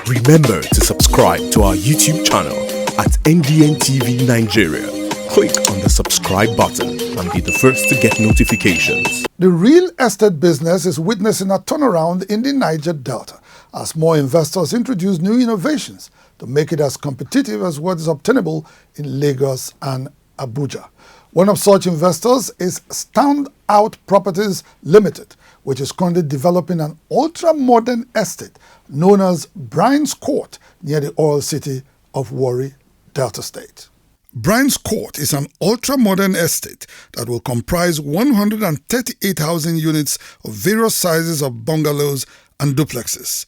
Remember to subscribe to our YouTube channel at NDN TV Nigeria. Click on the subscribe button and be the first to get notifications. The real estate business is witnessing a turnaround in the Niger Delta as more investors introduce new innovations to make it as competitive as what is obtainable in Lagos and Abuja. One of such investors is Standout Properties Limited, which is currently developing an ultra-modern estate known as Bryan'S Court near the oil city of Warri, Delta State. Bryan'S Court is an ultra-modern estate that will comprise 138 housing units of various sizes of bungalows and duplexes.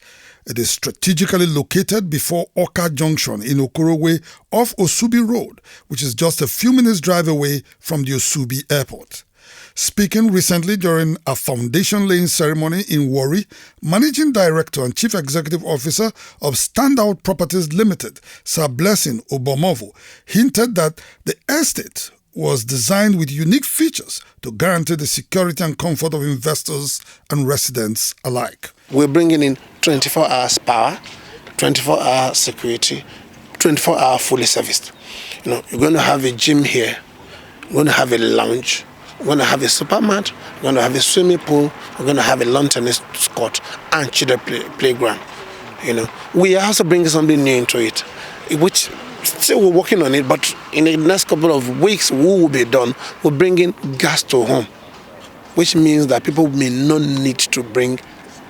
It is strategically located before Awka Junction in Okorowe off Osubi Road, which is just a few minutes drive away from the Osubi Airport. Speaking recently during a foundation laying ceremony in Warri, Managing Director and Chief Executive Officer of Standout Properties Limited, Sir Blessing Obomovo, hinted that the estate was designed with unique features to guarantee the security and comfort of investors and residents alike. We're bringing in 24 hours power, 24-hour security, 24-hour fully serviced. You're going to have a gym here, you're going to have a lounge, we're going to have a supermat, we're going to have a swimming pool, we're going to have a lawn tennis court and children playground. We are also bringing something new into it, which still we're working on it, but in the next couple of weeks we will be done. We're bringing gas to home, which means that people may not need to bring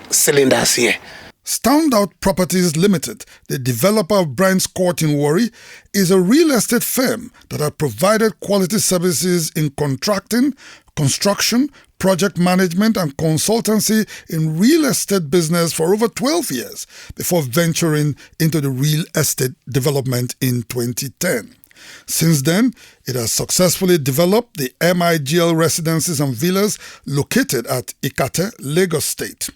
cylinders here. Standout Properties Limited, the developer of Bryan'S Court in Warri, is a real estate firm that has provided quality services in contracting, construction, project management and consultancy in real estate business for over 12 years before venturing into the real estate development in 2010. Since then, it has successfully developed the MIGL residences and villas located at Ikate, Lagos State.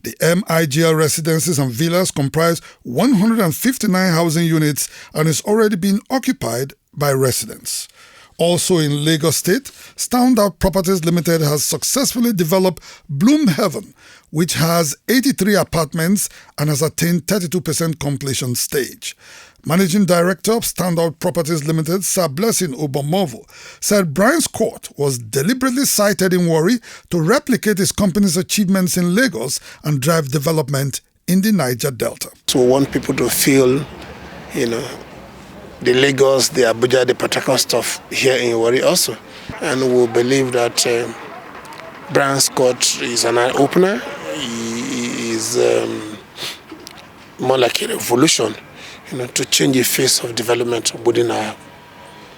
The MIGL residences and villas comprise 159 housing units and is already being occupied by residents. Also in Lagos State, Standout Properties Limited has successfully developed Bloom Heaven, which has 83 apartments and has attained 32% completion stage. Managing Director of Standout Properties Limited, Sir Blessing Obomovo, said Bryan'S Court was deliberately sited in Warri to replicate his company's achievements in Lagos and drive development in the Niger Delta. So we want people to feel, the Lagos, the Abuja, the Port Harcourt stuff here in Warri also. And we believe that Bryan'S Court is an eye-opener. He is more like a revolution, to change the face of development within our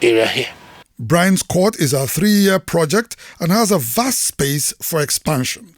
area here. Bryan'S Court is a 3-year project and has a vast space for expansion.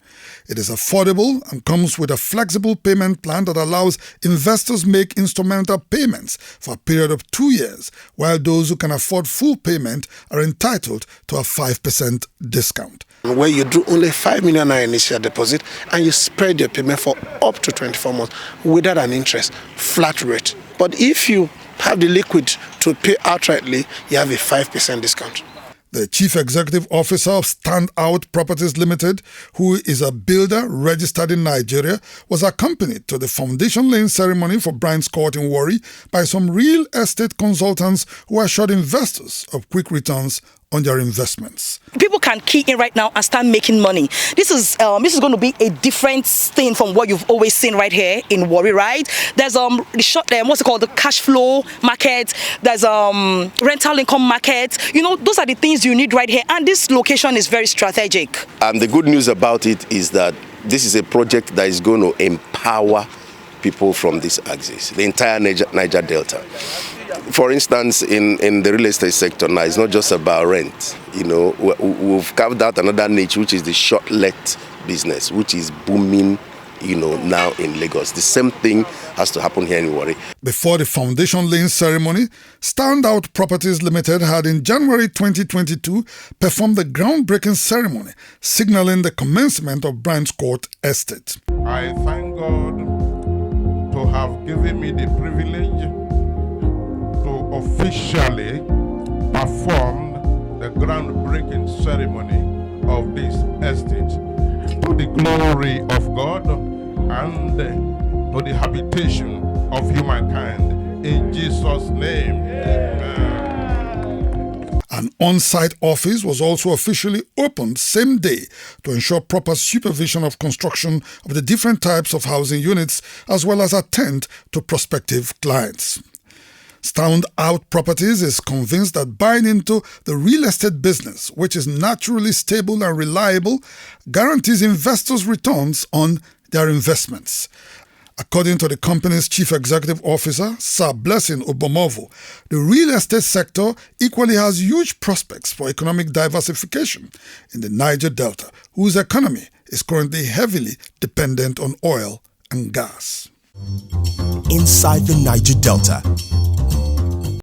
It is affordable and comes with a flexible payment plan that allows investors make instrumental payments for a period of 2 years, while those who can afford full payment are entitled to a 5% discount. Where you do only 5 million naira initial deposit and you spread your payment for up to 24 months without an interest, flat rate. But if you have the liquid to pay outrightly, you have a 5% discount. The Chief Executive Officer of Standout Properties Limited, who is a builder registered in Nigeria, was accompanied to the foundation laying ceremony for Bryan'S Court in Warri by some real estate consultants who assured investors of quick returns on their investments. People can key in right now and start making money. This is going to be a different thing from what you've always seen right here in Warri, right? There's the cash flow market. There's rental income market. Those are the things you need right here, and this location is very strategic. The good news about it is that this is a project that is going to empower people from this axis, the entire Niger Delta. For instance, in the real estate sector now, it's not just about rent. We've carved out another niche, which is the short-let business, which is booming, now in Lagos. The same thing has to happen here in Warri. Before the foundation laying ceremony, Standout Properties Limited had in January 2022 performed the groundbreaking ceremony, signaling the commencement of Bryan'S Court Estate. I thank God to have given me the privilege officially performed the groundbreaking ceremony of this estate. To the glory of God, and to the habitation of humankind. In Jesus' name, amen. An on-site office was also officially opened same day to ensure proper supervision of construction of the different types of housing units as well as attend to prospective clients. Standout Properties is convinced that buying into the real estate business, which is naturally stable and reliable, guarantees investors returns on their investments. According to the company's chief executive officer, Sir Blessing Obomovo, the real estate sector equally has huge prospects for economic diversification in the Niger Delta, whose economy is currently heavily dependent on oil and gas. Inside the Niger Delta,